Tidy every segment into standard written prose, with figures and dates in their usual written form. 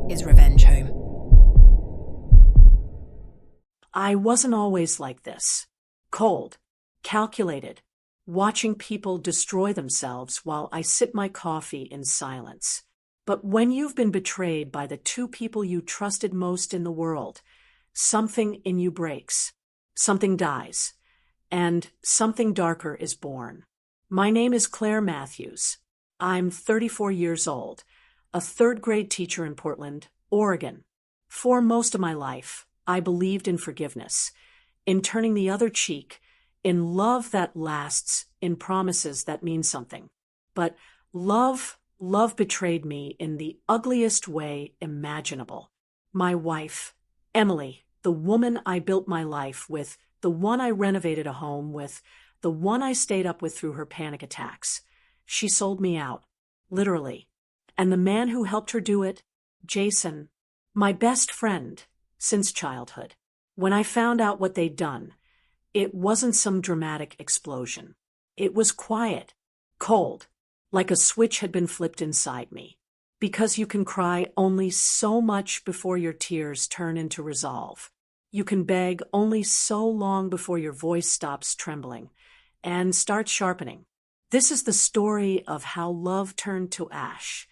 is revenge home. I wasn't always like this. Cold, calculated, watching people destroy themselves while I sip my coffee in silence. But when you've been betrayed by the two people you trusted most in the world, something in you breaks, something dies, and something darker is born. My name is Claire Matthews. I'm 34 years old, a third-grade teacher in Portland, Oregon. For most of my life, I believed in forgiveness, in turning the other cheek, in love that lasts, in promises that mean something. But love betrayed me in the ugliest way imaginable. My wife, Emily, the woman I built my life with, the one I renovated a home with, the one I stayed up with through her panic attacks. She sold me out, literally. And the man who helped her do it, Jason, my best friend since childhood. When I found out what they'd done, it wasn't some dramatic explosion. It was quiet, cold, like a switch had been flipped inside me. Because you can cry only so much before your tears turn into resolve. You can beg only so long before your voice stops trembling and starts sharpening. This is the story of how love turned to ash,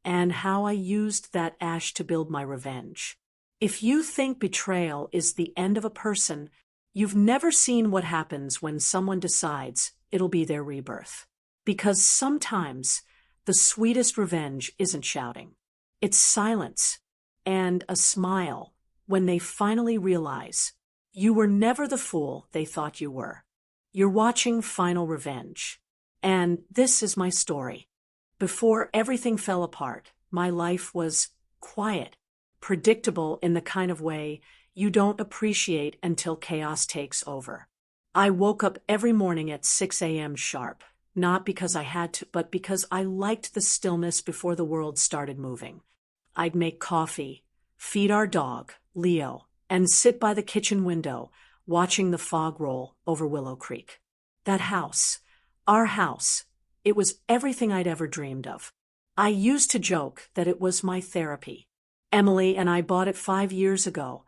and how I used that ash to build my revenge. If you think betrayal is the end of a person, you've never seen what happens when someone decides it'll be their rebirth. Because sometimes the sweetest revenge isn't shouting. It's silence and a smile when they finally realize you were never the fool they thought you were. You're watching Final Revenge. And this is my story. Before everything fell apart, my life was quiet, predictable in the kind of way you don't appreciate until chaos takes over. I woke up every morning at 6 a.m. sharp, not because I had to, but because I liked the stillness before the world started moving. I'd make coffee, feed our dog, Leo, and sit by the kitchen window, watching the fog roll over Willow Creek. That house, our house, it was everything I'd ever dreamed of. I used to joke that it was my therapy. Emily and I bought it 5 years ago,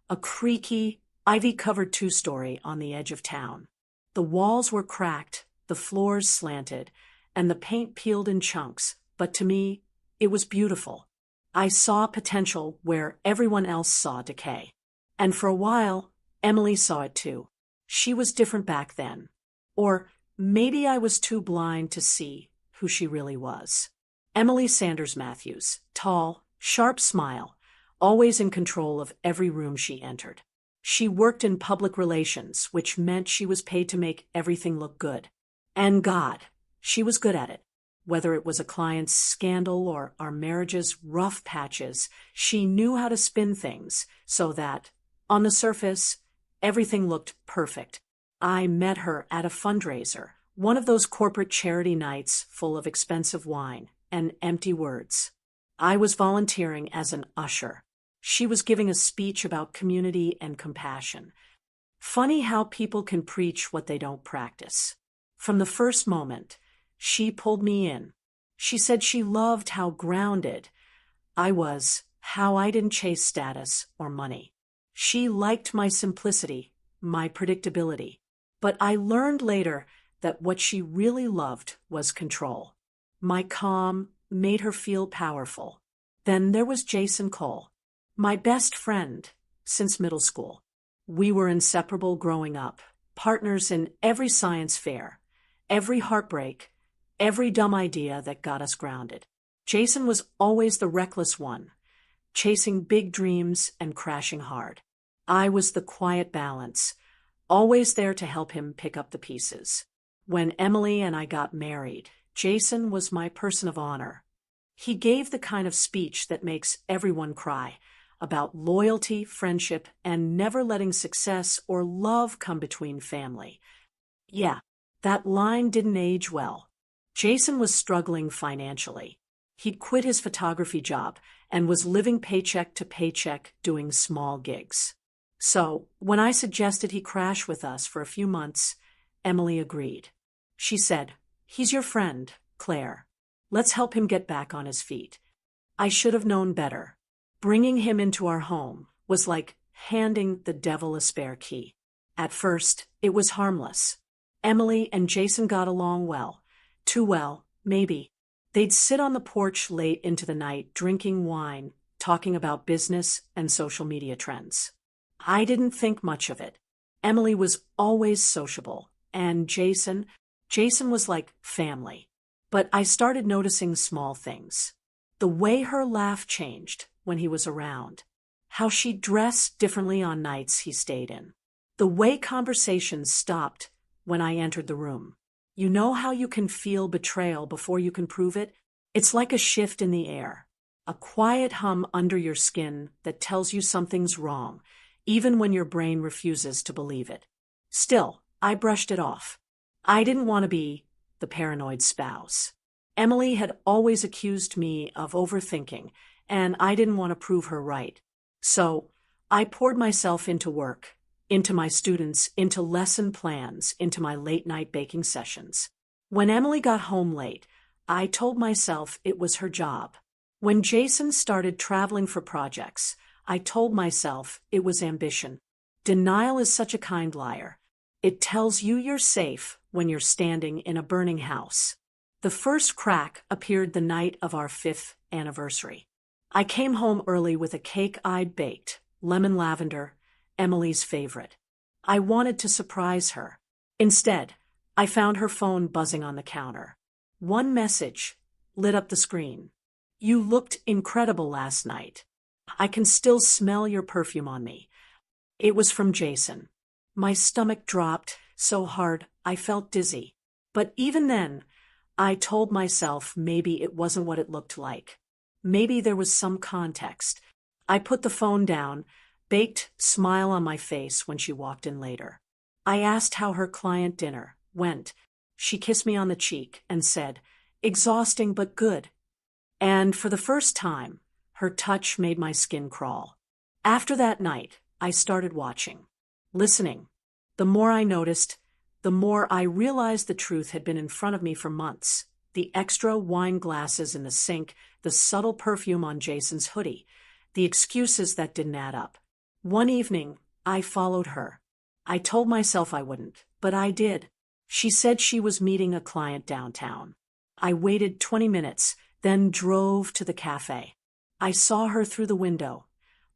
a creaky, ivy-covered two-story on the edge of town. The walls were cracked, the floors slanted, and the paint peeled in chunks, but to me, it was beautiful. I saw potential where everyone else saw decay. And for a while, Emily saw it too. She was different back then. Or maybe I was too blind to see who she really was. Emily Sanders Matthews, tall, sharp smile, always in control of every room she entered. She worked in public relations, which meant she was paid to make everything look good. And God, she was good at it. Whether it was a client's scandal or our marriage's rough patches, she knew how to spin things so that, on the surface, everything looked perfect. I met her at a fundraiser, one of those corporate charity nights full of expensive wine and empty words. I was volunteering as an usher. She was giving a speech about community and compassion. Funny how people can preach what they don't practice. From the first moment, she pulled me in. She said she loved how grounded I was, how I didn't chase status or money. She liked my simplicity, my predictability. But I learned later that what she really loved was control. My calm made her feel powerful. Then there was Jason Cole, my best friend since middle school. We were inseparable growing up, partners in every science fair, every heartbreak, every dumb idea that got us grounded. Jason was always the reckless one, chasing big dreams and crashing hard. I was the quiet balance, always there to help him pick up the pieces. When Emily and I got married, Jason was my person of honor. He gave the kind of speech that makes everyone cry, about loyalty, friendship, and never letting success or love come between family. Yeah, that line didn't age well. Jason was struggling financially. He'd quit his photography job and was living paycheck to paycheck doing small gigs. So, when I suggested he crash with us for a few months, Emily agreed. She said, "He's your friend, Claire. Let's help him get back on his feet." I should have known better. Bringing him into our home was like handing the devil a spare key. At first, it was harmless. Emily and Jason got along well. Too well, maybe. They'd sit on the porch late into the night, drinking wine, talking about business and social media trends. I didn't think much of it. Emily was always sociable, and Jason was like family. But I started noticing small things. The way her laugh changed when he was around. How she dressed differently on nights he stayed in. The way conversations stopped when I entered the room. You know how you can feel betrayal before you can prove it? It's like a shift in the air. A quiet hum under your skin that tells you something's wrong, even when your brain refuses to believe it. Still, I brushed it off. I didn't want to be the paranoid spouse. Emily had always accused me of overthinking, and I didn't want to prove her right. So, I poured myself into work, into my students, into lesson plans, into my late-night baking sessions. When Emily got home late, I told myself it was her job. When Jason started traveling for projects, I told myself it was ambition. Denial is such a kind liar. It tells you you're safe when you're standing in a burning house. The first crack appeared the night of our 5th anniversary. I came home early with a cake I'd baked, lemon lavender, Emily's favorite. I wanted to surprise her. Instead, I found her phone buzzing on the counter. One message lit up the screen. You looked incredible last night. I can still smell your perfume on me. It was from Jason. My stomach dropped so hard I felt dizzy. But even then, I told myself maybe it wasn't what it looked like. Maybe there was some context. I put the phone down, baked smile on my face when she walked in later. I asked how her client dinner went. She kissed me on the cheek and said, "Exhausting but good." And for the first time, her touch made my skin crawl. After that night, I started watching, listening. The more I noticed, the more I realized the truth had been in front of me for months. The extra wine glasses in the sink, the subtle perfume on Jason's hoodie, the excuses that didn't add up. One evening, I followed her. I told myself I wouldn't, but I did. She said she was meeting a client downtown. I waited 20 minutes, then drove to the cafe. I saw her through the window,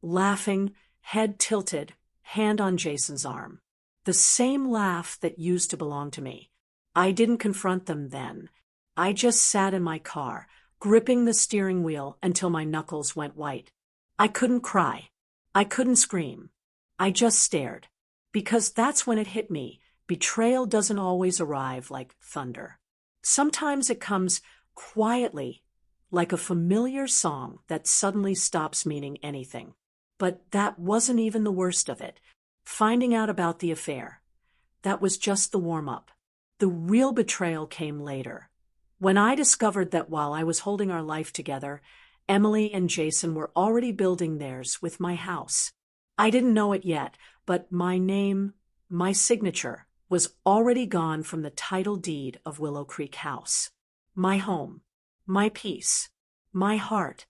laughing, head tilted, hand on Jason's arm. The same laugh that used to belong to me. I didn't confront them then. I just sat in my car, gripping the steering wheel until my knuckles went white. I couldn't cry. I couldn't scream. I just stared. Because that's when it hit me. Betrayal doesn't always arrive like thunder. Sometimes it comes quietly, like a familiar song that suddenly stops meaning anything. But that wasn't even the worst of it. Finding out about the affair. That was just the warm-up. The real betrayal came later. When I discovered that while I was holding our life together, Emily and Jason were already building theirs with my house. I didn't know it yet, but my name, my signature, was already gone from the title deed of Willow Creek House. My home, my peace, my heart.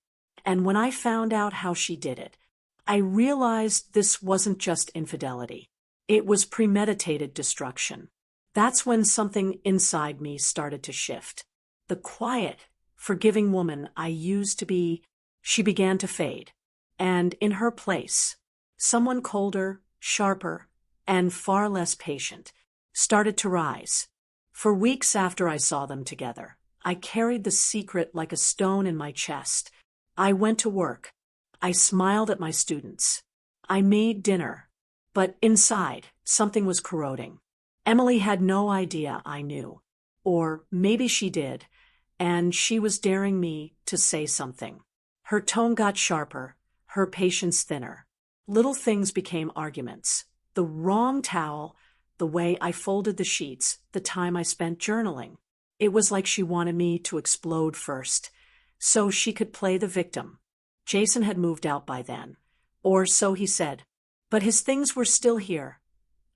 And when I found out how she did it, I realized this wasn't just infidelity. It was premeditated destruction. That's when something inside me started to shift. The quiet, forgiving woman I used to be, she began to fade. And in her place, someone colder, sharper, and far less patient started to rise. For weeks after I saw them together, I carried the secret like a stone in my chest. I went to work. I smiled at my students. I made dinner. But inside, something was corroding. Emily had no idea I knew. Or maybe she did, and she was daring me to say something. Her tone got sharper, her patience thinner. Little things became arguments. The wrong towel, the way I folded the sheets, the time I spent journaling. It was like she wanted me to explode first, so she could play the victim. Jason had moved out by then, or so he said. But his things were still here.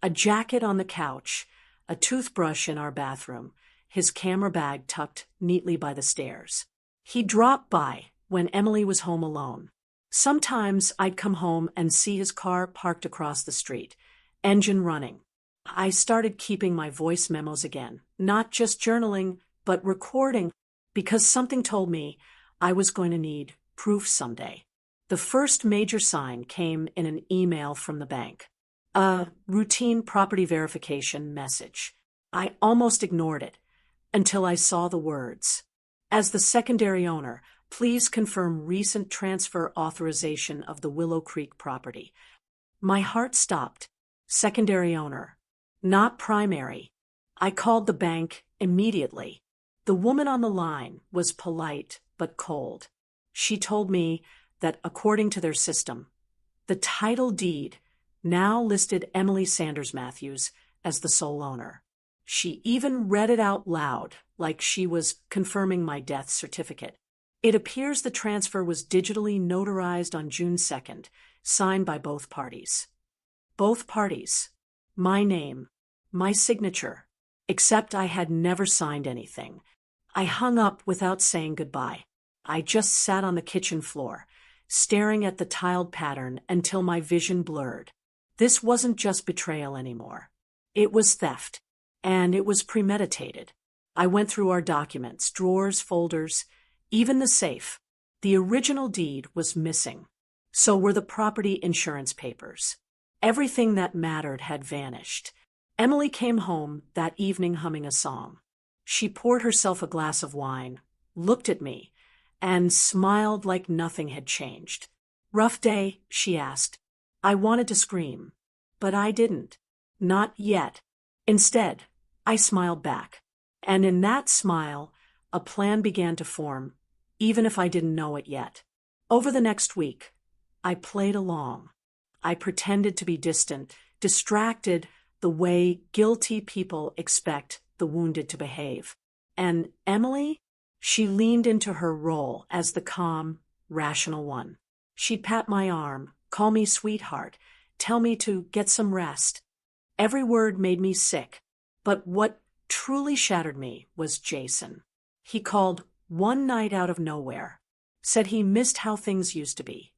A jacket on the couch, a toothbrush in our bathroom, his camera bag tucked neatly by the stairs. He dropped by when Emily was home alone. Sometimes I'd come home and see his car parked across the street, engine running. I started keeping my voice memos again, not just journaling, but recording, because something told me I was going to need proof someday. The first major sign came in an email from the bank. A routine property verification message. I almost ignored it until I saw the words. As the secondary owner, please confirm recent transfer authorization of the Willow Creek property. My heart stopped. Secondary owner, not primary. I called the bank immediately. The woman on the line was polite but cold. She told me that according to their system, the title deed now listed Emily Sanders Matthews as the sole owner. She even read it out loud, like she was confirming my death certificate. It appears the transfer was digitally notarized on June 2nd, signed by both parties. Both parties. My name. My signature. Except I had never signed anything. I hung up without saying goodbye. I just sat on the kitchen floor, staring at the tiled pattern until my vision blurred. This wasn't just betrayal anymore. It was theft. And it was premeditated. I went through our documents, drawers, folders, even the safe. The original deed was missing. So were the property insurance papers. Everything that mattered had vanished. Emily came home that evening humming a song. She poured herself a glass of wine, looked at me, and smiled like nothing had changed. Rough day, she asked. I wanted to scream, but I didn't. Not yet. Instead, I smiled back. And in that smile, a plan began to form, even if I didn't know it yet. Over the next week, I played along. I pretended to be distant, distracted the way guilty people expect the wounded to behave. And Emily? She leaned into her role as the calm, rational one. She'd pat my arm, call me sweetheart, tell me to get some rest. Every word made me sick. But what truly shattered me was Jason. He called one night out of nowhere, said he missed how things used to be.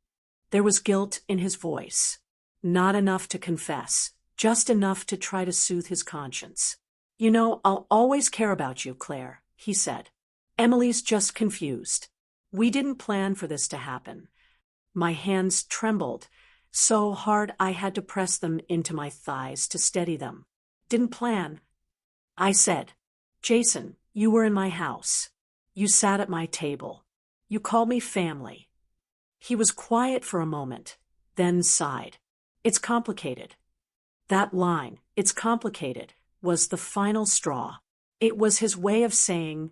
There was guilt in his voice. Not enough to confess, just enough to try to soothe his conscience. You know, I'll always care about you, Claire, he said. Emily's just confused. We didn't plan for this to happen. My hands trembled so hard I had to press them into my thighs to steady them. Didn't plan. I said, Jason, you were in my house. You sat at my table. You called me family. He was quiet for a moment, then sighed. It's complicated. That line, it's complicated, was the final straw. It was his way of saying,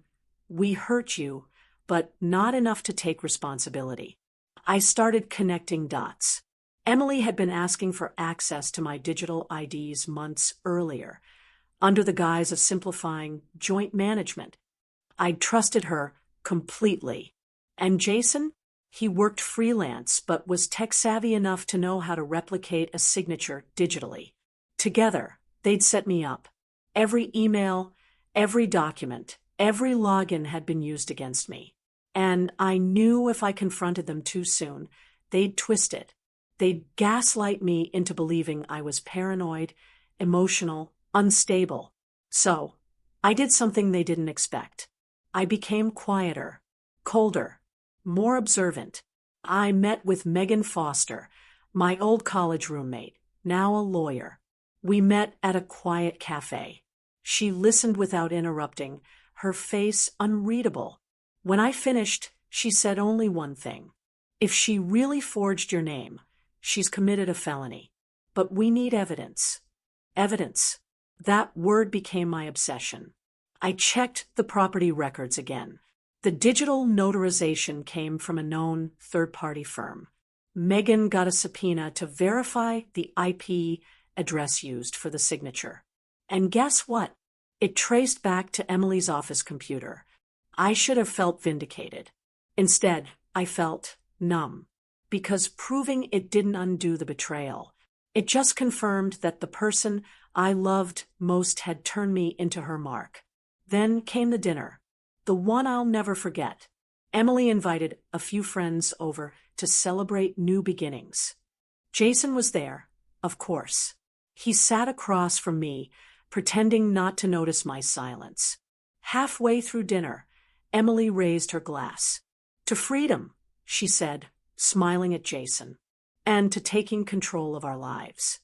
we hurt you, but not enough to take responsibility. I started connecting dots. Emily had been asking for access to my digital IDs months earlier, under the guise of simplifying joint management. I'd trusted her completely. And Jason? He worked freelance but was tech-savvy enough to know how to replicate a signature digitally. Together, they'd set me up. Every email, every document, every login had been used against me. And I knew if I confronted them too soon, they'd twist it. They'd gaslight me into believing I was paranoid, emotional, unstable. So, I did something they didn't expect. I became quieter, colder, more observant. I met with Megan Foster, my old college roommate, now a lawyer. We met at a quiet cafe. She listened without interrupting, her face unreadable. When I finished, she said only one thing. If she really forged your name, she's committed a felony. But we need evidence. Evidence. That word became my obsession. I checked the property records again. The digital notarization came from a known third-party firm. Megan got a subpoena to verify the IP address used for the signature. And guess what? It traced back to Emily's office computer. I should have felt vindicated. Instead, I felt numb, because proving it didn't undo the betrayal. It just confirmed that the person I loved most had turned me into her mark. Then came the dinner, the one I'll never forget. Emily invited a few friends over to celebrate new beginnings. Jason was there, of course. He sat across from me, pretending not to notice my silence. Halfway through dinner, Emily raised her glass. To freedom, she said, smiling at Jason, and to taking control of our lives.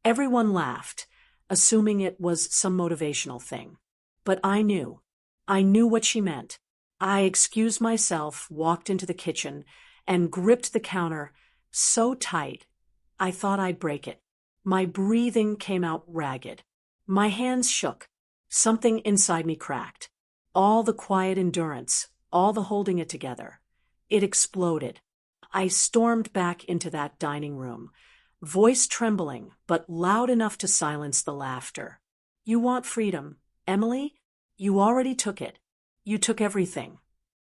Everyone laughed, assuming it was some motivational thing. But I knew what she meant. I excused myself, walked into the kitchen, and gripped the counter so tight I thought I'd break it. My breathing came out ragged. My hands shook. Something inside me cracked. All the quiet endurance, all the holding it together. It exploded. I stormed back into that dining room, voice trembling, but loud enough to silence the laughter. You want freedom, Emily? You already took it. You took everything.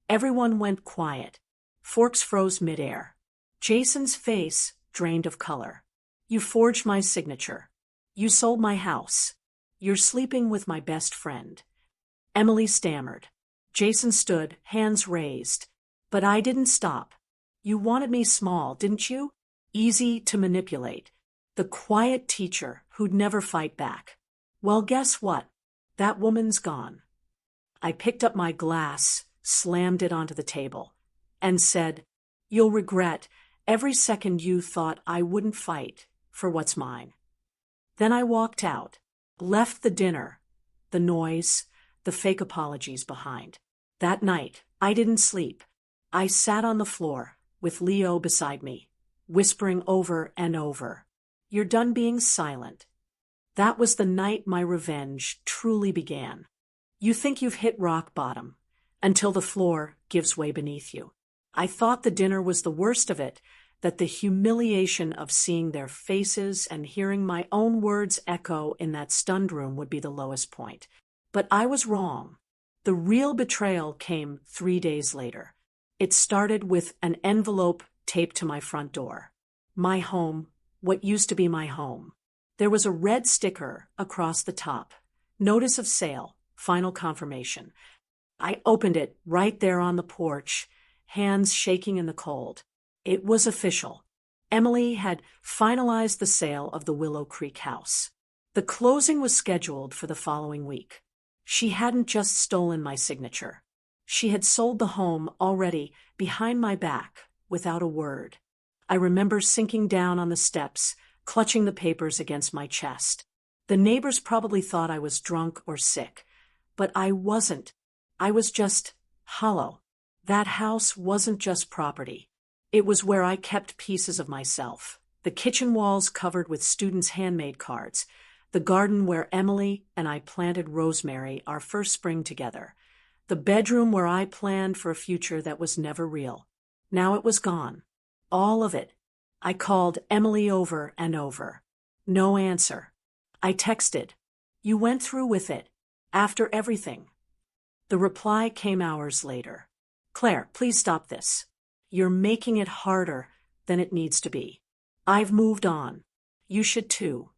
Everyone went quiet. Forks froze midair. Jason's face drained of color. You forged my signature. You sold my house. You're sleeping with my best friend. Emily stammered. Jason stood, hands raised. But I didn't stop. You wanted me small, didn't you? Easy to manipulate. The quiet teacher who'd never fight back. Well, guess what? That woman's gone. I picked up my glass, slammed it onto the table, and said, You'll regret every second you thought I wouldn't fight for what's mine. Then I walked out, left the dinner, the noise, the fake apologies behind. That night, I didn't sleep. I sat on the floor, with Leo beside me, whispering over and over, You're done being silent. That was the night my revenge truly began. You think you've hit rock bottom, until the floor gives way beneath you. I thought the dinner was the worst of it, that the humiliation of seeing their faces and hearing my own words echo in that stunned room would be the lowest point. But I was wrong. The real betrayal came 3 days later. It started with an envelope taped to my front door. My home, what used to be my home. There was a red sticker across the top. Notice of sale, final confirmation. I opened it right there on the porch, hands shaking in the cold. It was official. Emily had finalized the sale of the Willow Creek house. The closing was scheduled for the following week. She hadn't just stolen my signature. She had sold the home already behind my back without a word. I remember sinking down on the steps, clutching the papers against my chest. The neighbors probably thought I was drunk or sick, but I wasn't. I was just hollow. That house wasn't just property. It was where I kept pieces of myself. The kitchen walls covered with students' handmade cards. The garden where Emily and I planted rosemary our first spring together. The bedroom where I planned for a future that was never real. Now it was gone. All of it. I called Emily over and over. No answer. I texted. You went through with it. After everything. The reply came hours later. Claire, please stop this. You're making it harder than it needs to be. I've moved on. You should too.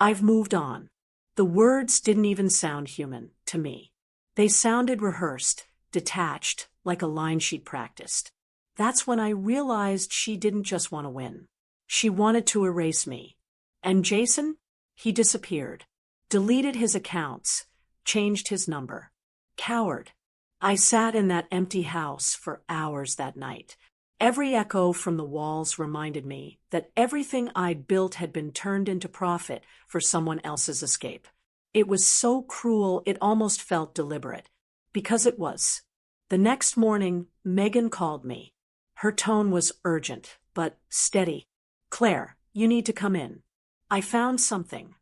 I've moved on. The words didn't even sound human to me. They sounded rehearsed, detached, like a line she'd practiced. That's when I realized she didn't just want to win. She wanted to erase me. And Jason? He disappeared. Deleted his accounts. Changed his number. Coward. I sat in that empty house for hours that night. Every echo from the walls reminded me that everything I'd built had been turned into profit for someone else's escape. It was so cruel it almost felt deliberate. Because it was. The next morning, Megan called me. Her tone was urgent, but steady. Claire, you need to come in. I found something.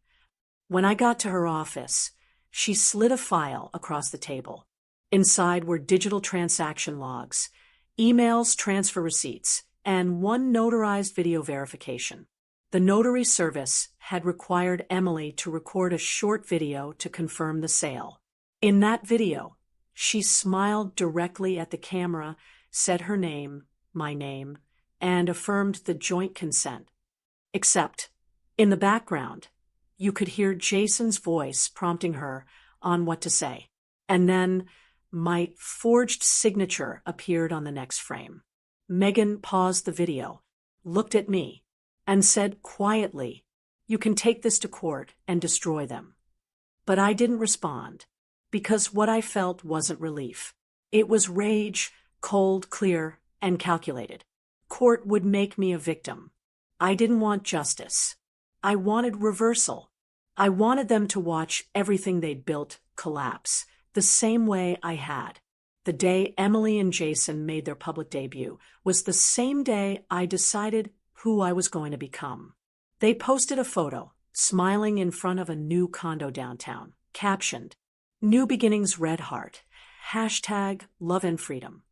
When I got to her office, she slid a file across the table. Inside were digital transaction logs, emails, transfer receipts, and one notarized video verification. The notary service had required Emily to record a short video to confirm the sale. In that video, she smiled directly at the camera, said her name, my name, and affirmed the joint consent. Except, in the background, you could hear Jason's voice prompting her on what to say. And then, My forged signature appeared on the next frame. Megan paused the video, looked at me, and said quietly, "You can take this to court and destroy them." But I didn't respond, because what I felt wasn't relief. It was rage, cold, clear, and calculated. Court would make me a victim. I didn't want justice. I wanted reversal. I wanted them to watch everything they'd built collapse, the same way I had. The day Emily and Jason made their public debut was the same day I decided who I was going to become. They posted a photo, smiling in front of a new condo downtown, captioned, "New Beginnings Red Heart, hashtag love and freedom."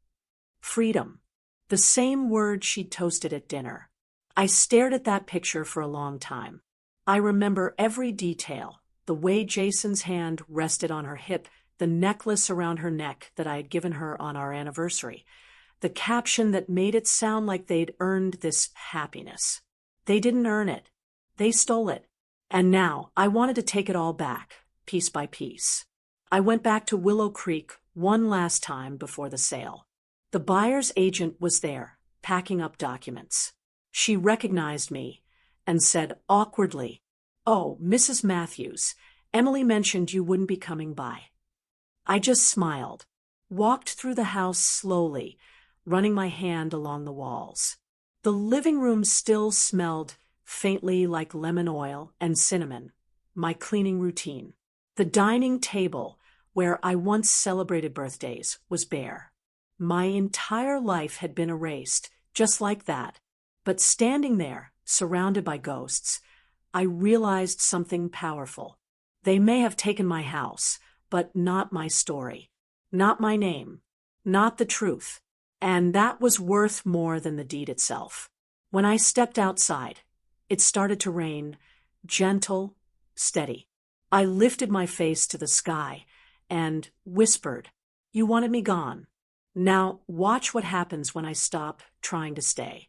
Freedom. The same word she'd toasted at dinner. I stared at that picture for a long time. I remember every detail, the way Jason's hand rested on her hip, the necklace around her neck that I had given her on our anniversary, the caption that made it sound like they'd earned this happiness. They didn't earn it. They stole it. And now I wanted to take it all back, piece by piece. I went back to Willow Creek one last time before the sale. The buyer's agent was there, packing up documents. She recognized me and said awkwardly, "Oh, Mrs. Matthews, Emily mentioned you wouldn't be coming by." I just smiled, walked through the house slowly, running my hand along the walls. The living room still smelled faintly like lemon oil and cinnamon, my cleaning routine. The dining table, where I once celebrated birthdays, was bare. My entire life had been erased, just like that. But standing there, surrounded by ghosts, I realized something powerful. They may have taken my house, but not my story, not my name, not the truth. And that was worth more than the deed itself. When I stepped outside, it started to rain, gentle, steady. I lifted my face to the sky and whispered, "You wanted me gone. Now watch what happens when I stop trying to stay."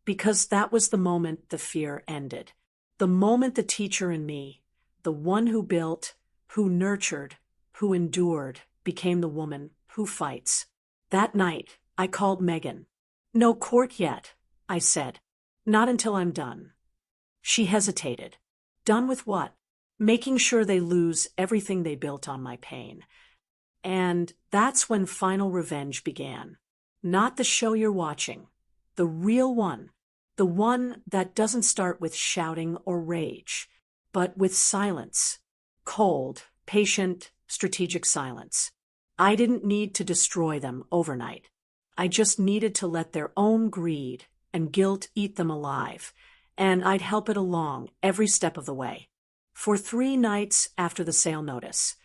Because that was the moment the fear ended. The moment the teacher in me, the one who built, who nurtured, who endured, became the woman who fights. That night, I called Megan. "No court yet," I said. "Not until I'm done." She hesitated. Done with what? Making sure they lose everything they built on my pain. And that's when final revenge began. Not the show you're watching. The real one. The one that doesn't start with shouting or rage, but with silence. Cold, patient, strategic silence. I didn't need to destroy them overnight. I just needed to let their own greed and guilt eat them alive, and I'd help it along every step of the way. For 3 nights after the sale notice,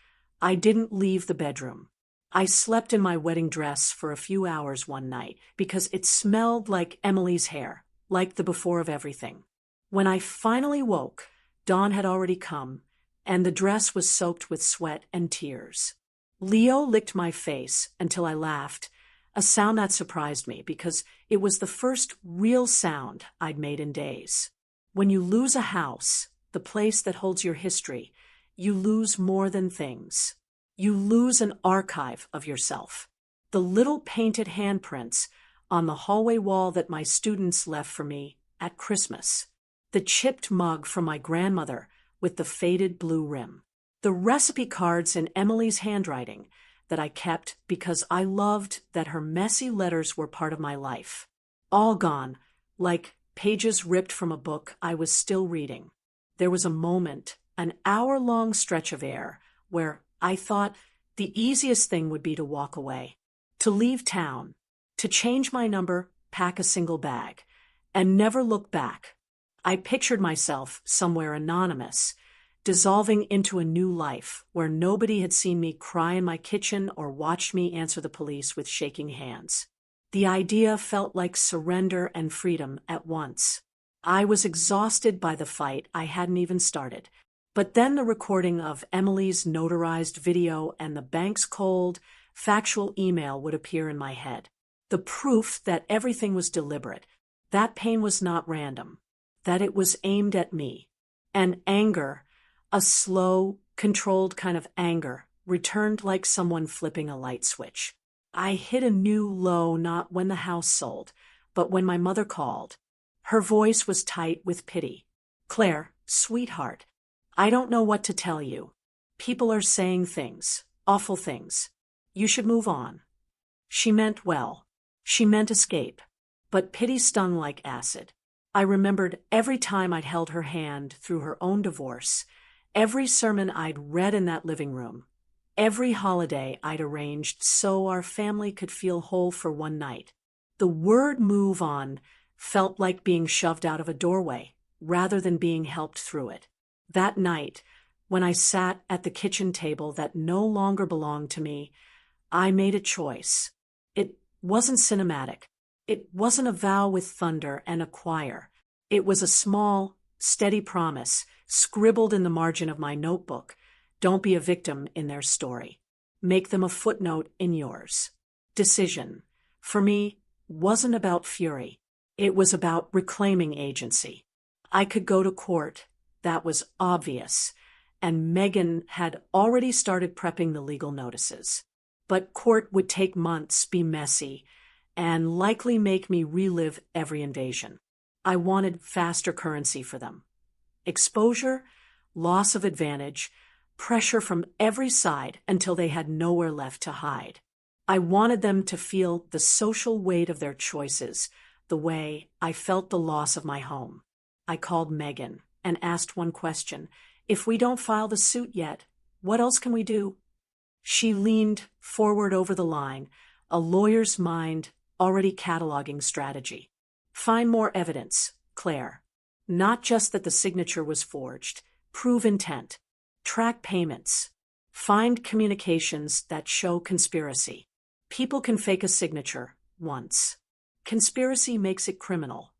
I didn't leave the bedroom. I slept in my wedding dress for a few hours one night because it smelled like Emily's hair, like the before of everything. When I finally woke, dawn had already come, and the dress was soaked with sweat and tears. Leo licked my face until I laughed, a sound that surprised me because it was the first real sound I'd made in days. When you lose a house, the place that holds your history, you lose more than things. You lose an archive of yourself. The little painted handprints on the hallway wall that my students left for me at Christmas. The chipped mug from my grandmother with the faded blue rim. The recipe cards in Emily's handwriting that I kept because I loved that her messy letters were part of my life. All gone, like pages ripped from a book I was still reading. There was a moment, an hour-long stretch of air, where I thought the easiest thing would be to walk away, to leave town, to change my number, pack a single bag, and never look back. I pictured myself somewhere anonymous, dissolving into a new life where nobody had seen me cry in my kitchen or watched me answer the police with shaking hands. The idea felt like surrender and freedom at once. I was exhausted by the fight I hadn't even started. But then the recording of Emily's notarized video and the bank's cold, factual email would appear in my head. The proof that everything was deliberate, that pain was not random, that it was aimed at me. And anger, a slow, controlled kind of anger, returned like someone flipping a light switch. I hit a new low not when the house sold, but when my mother called. Her voice was tight with pity. "Claire, sweetheart, I don't know what to tell you. People are saying things, awful things. You should move on." She meant well. She meant escape. But pity stung like acid. I remembered every time I'd held her hand through her own divorce, every sermon I'd read in that living room, every holiday I'd arranged so our family could feel whole for one night. The word "move on" felt like being shoved out of a doorway, rather than being helped through it. That night, when I sat at the kitchen table that no longer belonged to me, I made a choice. It wasn't cinematic. It wasn't a vow with thunder and a choir. It was a small, steady promise, scribbled in the margin of my notebook. Don't be a victim in their story. Make them a footnote in yours. Decision, for me, wasn't about fury. It was about reclaiming agency. I could go to court, that was obvious, and Megan had already started prepping the legal notices. But court would take months, be messy, and likely make me relive every invasion. I wanted faster currency for them. Exposure, loss of advantage, pressure from every side until they had nowhere left to hide. I wanted them to feel the social weight of their choices, the way I felt the loss of my home. I called Megan and asked one question. "If we don't file the suit yet, what else can we do?" She leaned forward over the line, a lawyer's mind already cataloging strategy. "Find more evidence, Claire. Not just that the signature was forged. Prove intent. Track payments. Find communications that show conspiracy. People can fake a signature once. Conspiracy makes it criminal."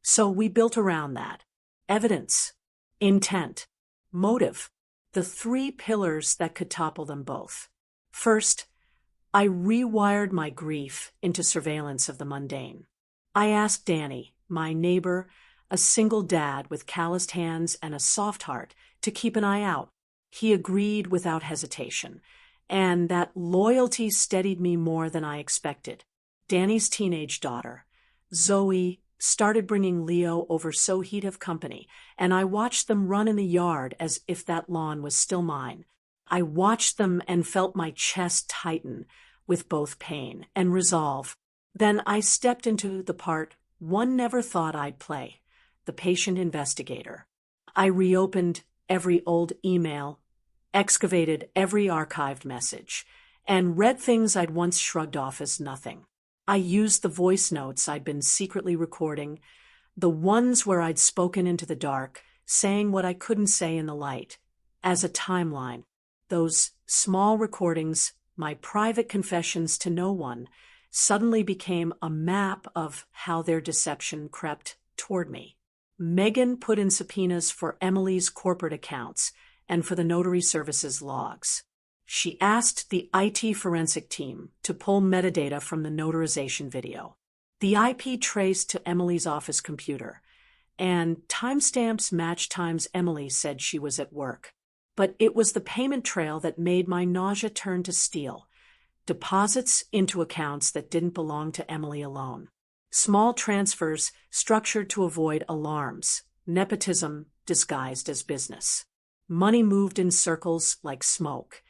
So we built around that. Evidence, intent, motive, the three pillars that could topple them both. First, I rewired my grief into surveillance of the mundane. I asked Danny, my neighbor, a single dad with calloused hands and a soft heart, to keep an eye out. He agreed without hesitation, and that loyalty steadied me more than I expected. Danny's teenage daughter, Zoe, started bringing Leo over so he'd have company, and I watched them run in the yard as if that lawn was still mine. I watched them and felt my chest tighten with both pain and resolve. Then I stepped into the part one never thought I'd play, the patient investigator. I reopened every old email, excavated every archived message, and read things I'd once shrugged off as nothing. I used the voice notes I'd been secretly recording, the ones where I'd spoken into the dark, saying what I couldn't say in the light, as a timeline. Those small recordings, my private confessions to no one, suddenly became a map of how their deception crept toward me. Megan put in subpoenas for Emily's corporate accounts and for the notary services logs. She asked the IT forensic team to pull metadata from the notarization video. The IP traced to Emily's office computer, and timestamps matched times Emily said she was at work. But it was the payment trail that made my nausea turn to steel. Deposits into accounts that didn't belong to Emily alone. Small transfers structured to avoid alarms. Nepotism disguised as business. Money moved in circles like smoke.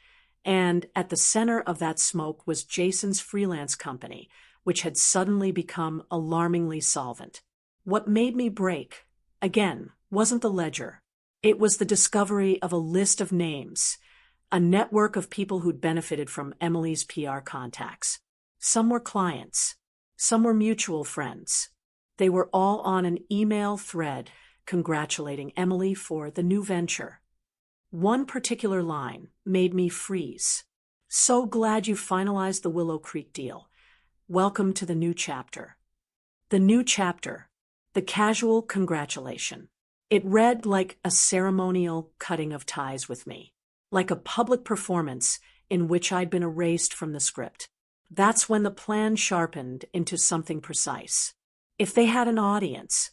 And at the center of that smoke was Jason's freelance company, which had suddenly become alarmingly solvent. What made me break, again, wasn't the ledger. It was the discovery of a list of names, a network of people who'd benefited from Emily's PR contacts. Some were clients, some were mutual friends. They were all on an email thread congratulating Emily for the new venture. One particular line made me freeze. "So glad you finalized the Willow Creek deal. Welcome to the new chapter." The new chapter, the casual congratulation. It read like a ceremonial cutting of ties with me, like a public performance in which I'd been erased from the script. That's when the plan sharpened into something precise. If they had an audience,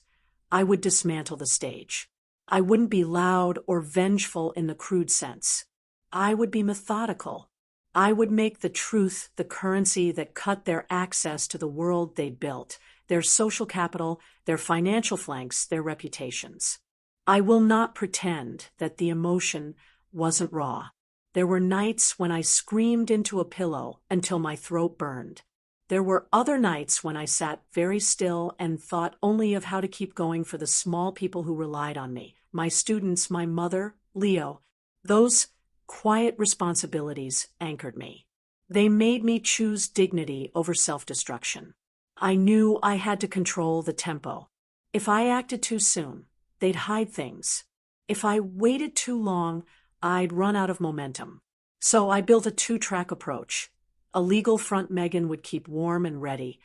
I would dismantle the stage. I wouldn't be loud or vengeful in the crude sense. I would be methodical. I would make the truth the currency that cut their access to the world they'd built, their social capital, their financial flanks, their reputations. I will not pretend that the emotion wasn't raw. There were nights when I screamed into a pillow until my throat burned. There were other nights when I sat very still and thought only of how to keep going for the small people who relied on me, my students, my mother, Leo. Those quiet responsibilities anchored me. They made me choose dignity over self-destruction. I knew I had to control the tempo. If I acted too soon, they'd hide things. If I waited too long, I'd run out of momentum. So I built a two-track approach. A legal front Megan would keep warm and ready,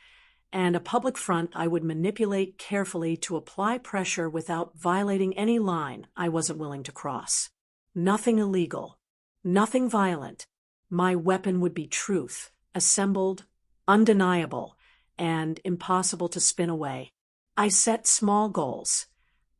and a public front I would manipulate carefully to apply pressure without violating any line I wasn't willing to cross. Nothing illegal, nothing violent. My weapon would be truth, assembled, undeniable, and impossible to spin away. I set small goals.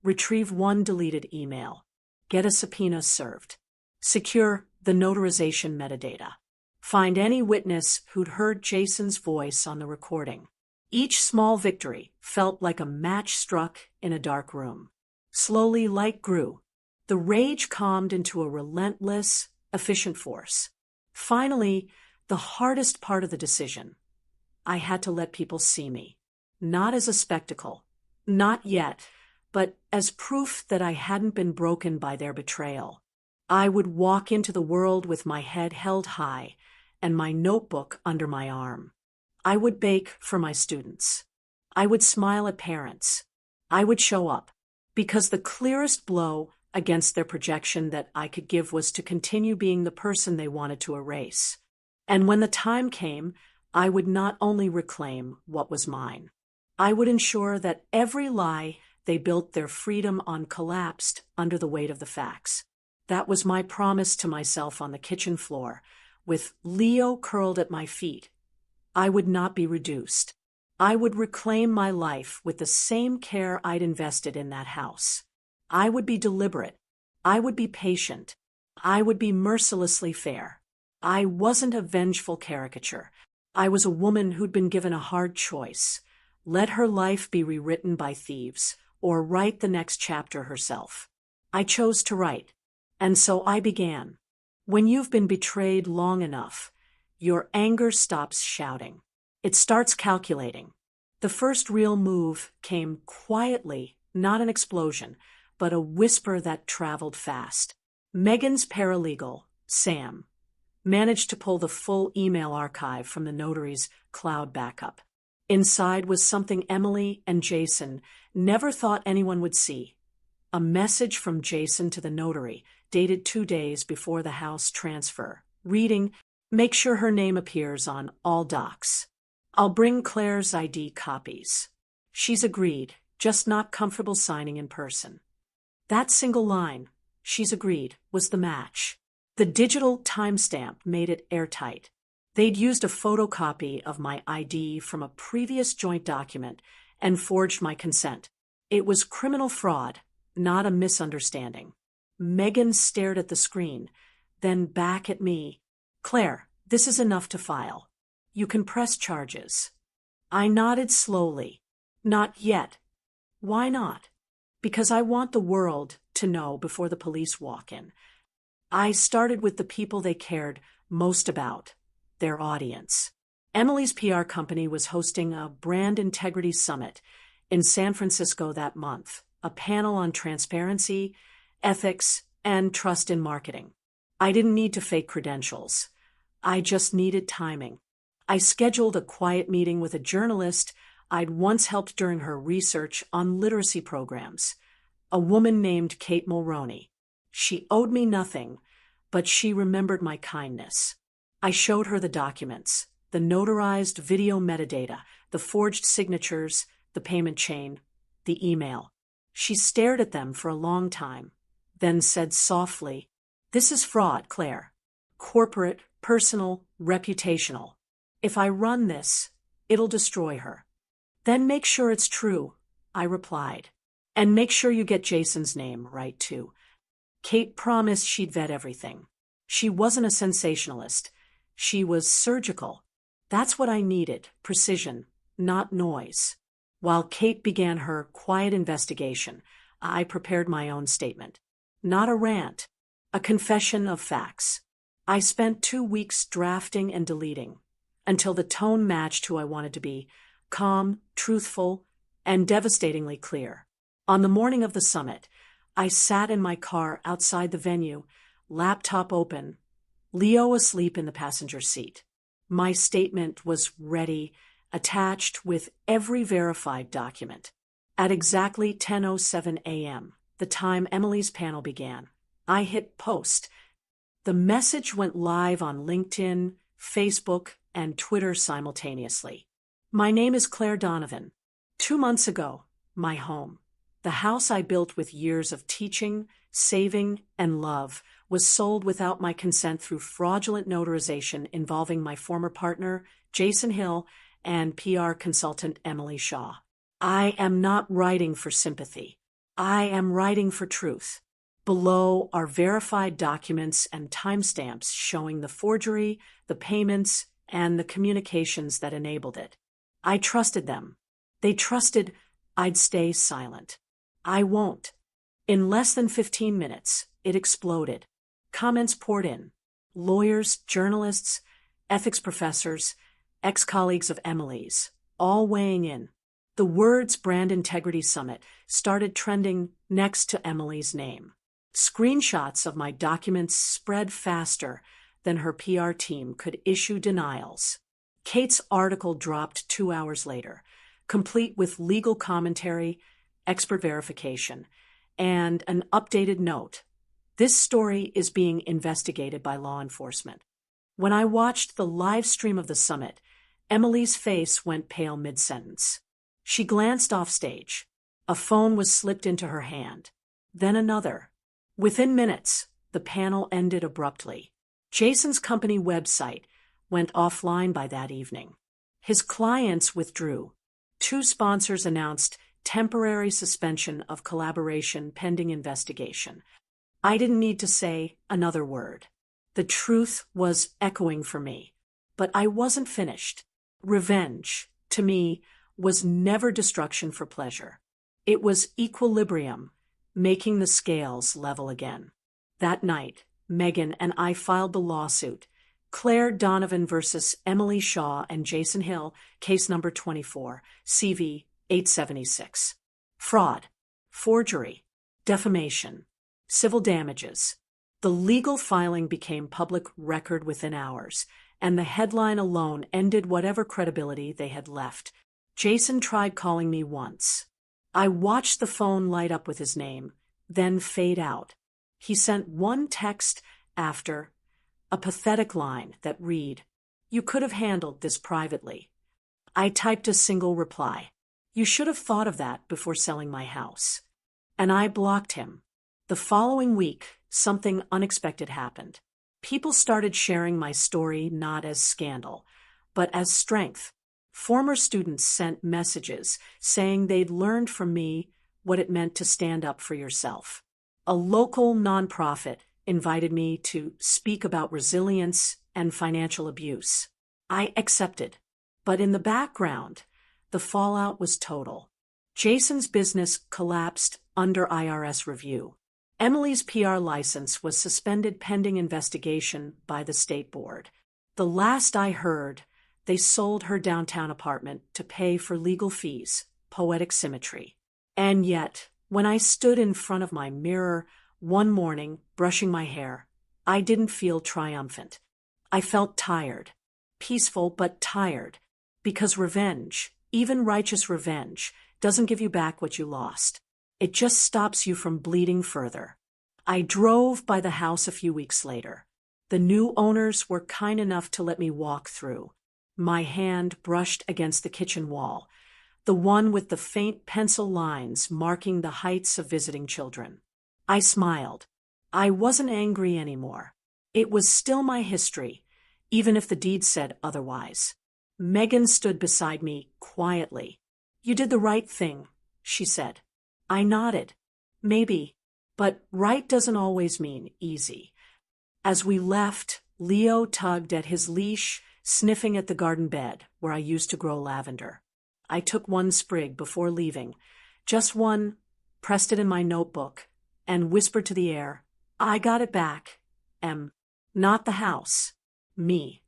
Retrieve one deleted email. Get a subpoena served. Secure the notarization metadata. Find any witness who'd heard Jason's voice on the recording. Each small victory felt like a match struck in a dark room. Slowly, light grew. The rage calmed into a relentless, efficient force. Finally, the hardest part of the decision. I had to let people see me. Not as a spectacle. Not yet, but as proof that I hadn't been broken by their betrayal. I would walk into the world with my head held high and my notebook under my arm. I would bake for my students. I would smile at parents. I would show up, because the clearest blow against their projection that I could give was to continue being the person they wanted to erase. And when the time came, I would not only reclaim what was mine. I would ensure that every lie they built their freedom on collapsed under the weight of the facts. That was my promise to myself on the kitchen floor, with Leo curled at my feet. I would not be reduced. I would reclaim my life with the same care I'd invested in that house. I would be deliberate. I would be patient. I would be mercilessly fair. I wasn't a vengeful caricature. I was a woman who'd been given a hard choice. Let her life be rewritten by thieves, or write the next chapter herself. I chose to write. And so I began. When you've been betrayed long enough, your anger stops shouting. It starts calculating. The first real move came quietly, not an explosion, but a whisper that traveled fast. Megan's paralegal, Sam, managed to pull the full email archive from the notary's cloud backup. Inside was something Emily and Jason never thought anyone would see. A message from Jason to the notary, dated 2 days before the house transfer, reading, "Make sure her name appears on all docs. I'll bring Claire's ID copies. She's agreed, just not comfortable signing in person." That single line, "she's agreed," was the match. The digital timestamp made it airtight. They'd used a photocopy of my ID from a previous joint document and forged my consent. It was criminal fraud, not a misunderstanding. Megan stared at the screen, then back at me. "Claire, this is enough to file. You can press charges." I nodded slowly. "Not yet." "Why not?" "Because I want the world to know before the police walk in." I started with the people they cared most about, their audience. Emily's PR company was hosting a brand integrity summit in San Francisco that month, a panel on transparency, ethics, and trust in marketing. I didn't need to fake credentials. I just needed timing. I scheduled a quiet meeting with a journalist I'd once helped during her research on literacy programs, a woman named Kate Mulroney. She owed me nothing, but she remembered my kindness. I showed her the documents, the notarized video metadata, the forged signatures, the payment chain, the email. She stared at them for a long time, then said softly, "This is fraud, Claire. Corporate, personal, reputational. If I run this, it'll destroy her." "Then make sure it's true," I replied. "And make sure you get Jason's name right, too." Kate promised she'd vet everything. She wasn't a sensationalist. She was surgical. That's what I needed, precision, not noise. While Kate began her quiet investigation, I prepared my own statement. Not a rant, a confession of facts. I spent 2 weeks drafting and deleting, until the tone matched who I wanted to be, calm, truthful, and devastatingly clear. On the morning of the summit, I sat in my car outside the venue, laptop open, Leo asleep in the passenger seat. My statement was ready, attached with every verified document. At exactly 10:07 a.m., the time Emily's panel began, I hit post. The message went live on LinkedIn, Facebook, and Twitter simultaneously. My name is Claire Donovan. 2 months ago, my home, the house I built with years of teaching, saving, and love, was sold without my consent through fraudulent notarization involving my former partner, Jason Hill, and PR consultant Emily Shaw. I am not writing for sympathy. I am writing for truth. Below are verified documents and timestamps showing the forgery, the payments, and the communications that enabled it. I trusted them. They trusted I'd stay silent. I won't. In less than 15 minutes, it exploded. Comments poured in. Lawyers, journalists, ethics professors, ex-colleagues of Emily's, all weighing in. The words Brand Integrity Summit started trending next to Emily's name. Screenshots of my documents spread faster than her PR team could issue denials. Kate's article dropped 2 hours later, complete with legal commentary, expert verification, and an updated note. This story is being investigated by law enforcement. When I watched the live stream of the summit, Emily's face went pale mid-sentence. She glanced off stage. A phone was slipped into her hand. Then another. Within minutes, the panel ended abruptly. Jason's company website went offline by that evening. His clients withdrew. 2 sponsors announced temporary suspension of collaboration pending investigation. I didn't need to say another word. The truth was echoing for me, but I wasn't finished. Revenge, to me, was never destruction for pleasure. It was equilibrium, making the scales level again. That night, Megan and I filed the lawsuit, Claire Donovan versus Emily Shaw and Jason Hill, case number 24, CV 876. Fraud, forgery, defamation, civil damages. The legal filing became public record within hours, and the headline alone ended whatever credibility they had left. Jason tried calling me once. I watched the phone light up with his name, then fade out. He sent one text after, a pathetic line that read, "You could have handled this privately." I typed a single reply. "You should have thought of that before selling my house." And I blocked him. The following week, something unexpected happened. People started sharing my story not as scandal, but as strength. Former students sent messages saying they'd learned from me what it meant to stand up for yourself. A local nonprofit invited me to speak about resilience and financial abuse. I accepted, but in the background, the fallout was total. Jason's business collapsed under IRS review. Emily's PR license was suspended pending investigation by the state board. The last I heard, they sold her downtown apartment to pay for legal fees, poetic symmetry. And yet, when I stood in front of my mirror one morning, brushing my hair, I didn't feel triumphant. I felt tired, peaceful but tired, because revenge, even righteous revenge, doesn't give you back what you lost. It just stops you from bleeding further. I drove by the house a few weeks later. The new owners were kind enough to let me walk through. My hand brushed against the kitchen wall, the one with the faint pencil lines marking the heights of visiting children. I smiled. I wasn't angry anymore. It was still my history, even if the deed said otherwise. Megan stood beside me quietly. "You did the right thing," she said. I nodded. Maybe, but right doesn't always mean easy. As we left, Leo tugged at his leash, sniffing at the garden bed where I used to grow lavender. I took one sprig before leaving, just one, pressed it in my notebook, and whispered to the air, "I got it back. Not the house. Me."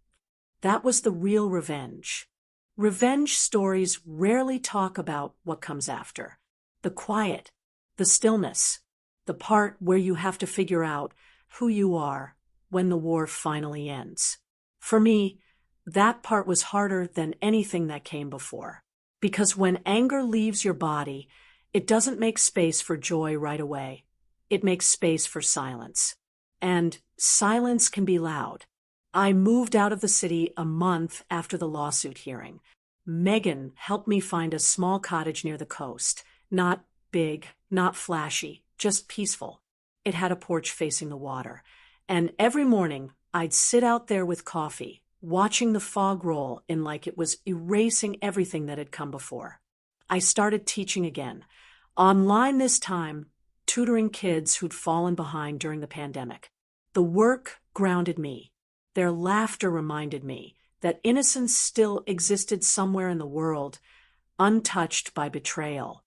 That was the real revenge. Revenge stories rarely talk about what comes after. The quiet, the stillness, the part where you have to figure out who you are when the war finally ends. For me, that part was harder than anything that came before. Because when anger leaves your body, it doesn't make space for joy right away. It makes space for silence. And silence can be loud. I moved out of the city a month after the lawsuit hearing. Megan helped me find a small cottage near the coast. Not big, not flashy, just peaceful. It had a porch facing the water. And every morning, I'd sit out there with coffee, watching the fog roll in like it was erasing everything that had come before. I started teaching again. Online this time, tutoring kids who'd fallen behind during the pandemic. The work grounded me. Their laughter reminded me that innocence still existed somewhere in the world, untouched by betrayal.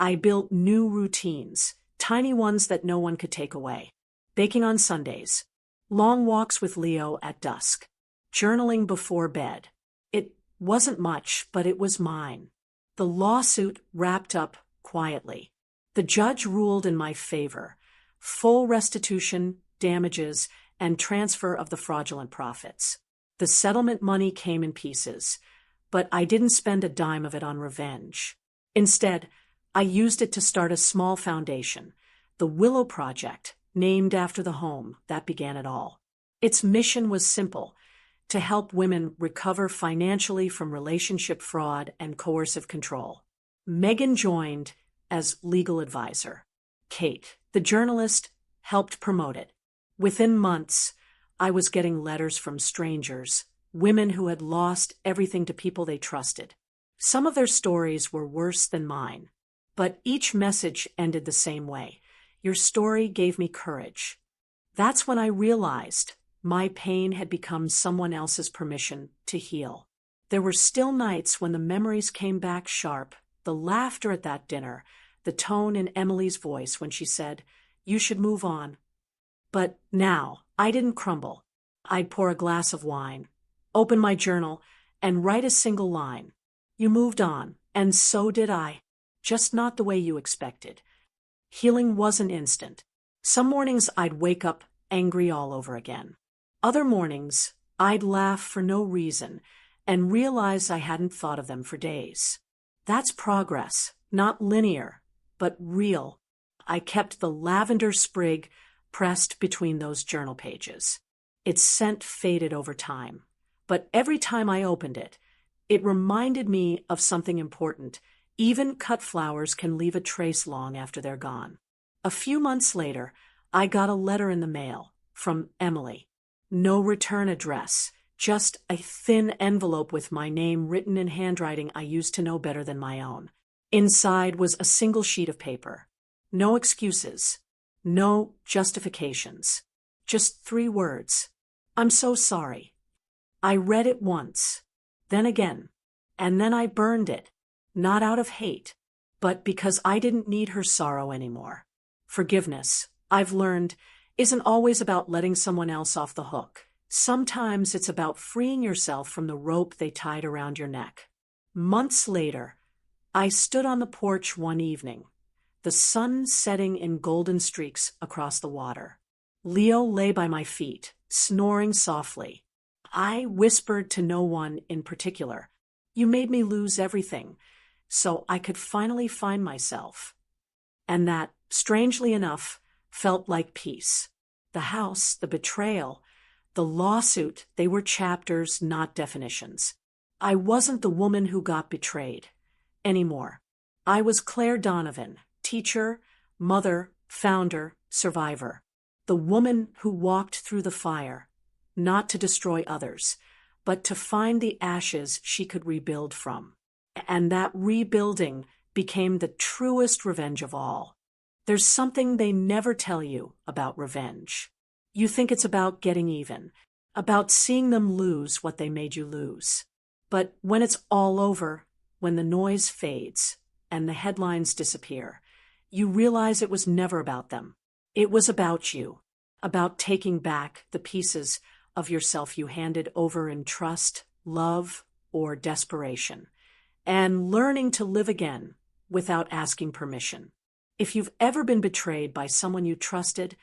I built new routines, tiny ones that no one could take away. Baking on Sundays, long walks with Leo at dusk, journaling before bed. It wasn't much, but it was mine. The lawsuit wrapped up quietly. The judge ruled in my favor. Full restitution, damages, and transfer of the fraudulent profits. The settlement money came in pieces, but I didn't spend a dime of it on revenge. Instead, I used it to start a small foundation, the Willow Project, named after the home that began it all. Its mission was simple: to help women recover financially from relationship fraud and coercive control. Megan joined as legal advisor. Kate, the journalist, helped promote it. Within months, I was getting letters from strangers, women who had lost everything to people they trusted. Some of their stories were worse than mine, but each message ended the same way: "Your story gave me courage." That's when I realized my pain had become someone else's permission to heal. There were still nights when the memories came back sharp, the laughter at that dinner, the tone in Emily's voice when she said, "You should move on." But now, I didn't crumble. I'd pour a glass of wine, open my journal, and write a single line. "You moved on, and so did I. Just not the way you expected." Healing wasn't instant. Some mornings I'd wake up angry all over again. Other mornings, I'd laugh for no reason and realize I hadn't thought of them for days. That's progress, not linear, but real. I kept the lavender sprig pressed between those journal pages. Its scent faded over time, but every time I opened it, it reminded me of something important. Even cut flowers can leave a trace long after they're gone. A few months later, I got a letter in the mail from Emily. No return address, just a thin envelope with my name written in handwriting I used to know better than my own. Inside was a single sheet of paper. No excuses. No justifications. Just 3 words. "I'm so sorry." I read it once, then again, and then I burned it, not out of hate, but because I didn't need her sorrow anymore. Forgiveness, I've learned, isn't always about letting someone else off the hook. Sometimes it's about freeing yourself from the rope they tied around your neck. Months later, I stood on the porch one evening, the sun setting in golden streaks across the water. Leo lay by my feet, snoring softly. I whispered to no one in particular, "You made me lose everything, so I could finally find myself." And that, strangely enough, felt like peace. The house, the betrayal, the lawsuit, they were chapters, not definitions. I wasn't the woman who got betrayed anymore. I was Claire Donovan, teacher, mother, founder, survivor. The woman who walked through the fire, not to destroy others, but to find the ashes she could rebuild from. And that rebuilding became the truest revenge of all. There's something they never tell you about revenge. You think it's about getting even, about seeing them lose what they made you lose. But when it's all over, when the noise fades and the headlines disappear, you realize it was never about them. It was about you, about taking back the pieces of yourself you handed over in trust, love, or desperation, and learning to live again without asking permission. If you've ever been betrayed by someone you trusted,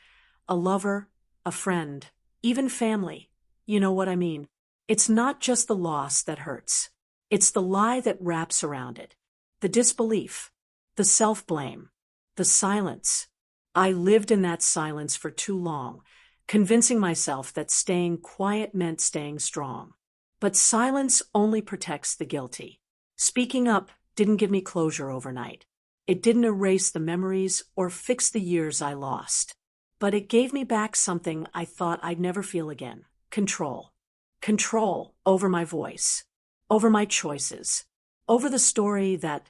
a lover, a friend, even family, you know what I mean. It's not just the loss that hurts. It's the lie that wraps around it, the disbelief, the self-blame, the silence. I lived in that silence for too long, convincing myself that staying quiet meant staying strong. But silence only protects the guilty. Speaking up didn't give me closure overnight. It didn't erase the memories or fix the years I lost. But it gave me back something I thought I'd never feel again: control. Control over my voice, over my choices, over the story that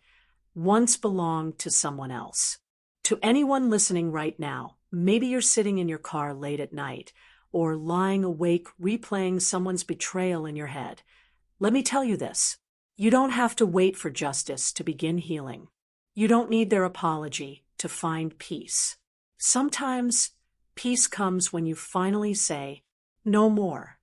once belonged to someone else. To anyone listening right now, maybe you're sitting in your car late at night or lying awake replaying someone's betrayal in your head. Let me tell you this. You don't have to wait for justice to begin healing. You don't need their apology to find peace. Sometimes peace comes when you finally say, no more.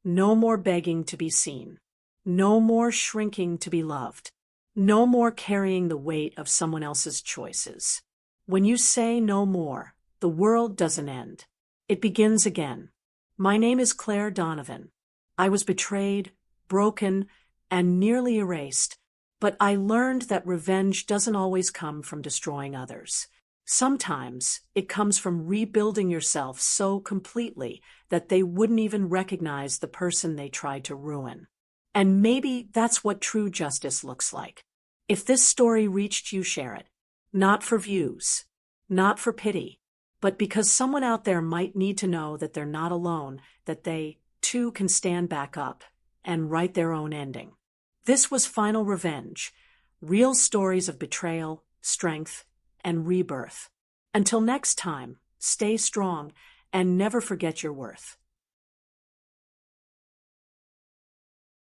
No more begging to be seen. No more shrinking to be loved. No more carrying the weight of someone else's choices. When you say no more, the world doesn't end. It begins again. My name is Claire Donovan. I was betrayed, broken, and nearly erased, but I learned that revenge doesn't always come from destroying others. Sometimes it comes from rebuilding yourself so completely that they wouldn't even recognize the person they tried to ruin. And maybe that's what true justice looks like. If this story reached you, share it. Not for views, not for pity, but because someone out there might need to know that they're not alone, that they, too, can stand back up and write their own ending. This was Final Revenge, real stories of betrayal, strength, and rebirth. Until next time, stay strong and never forget your worth.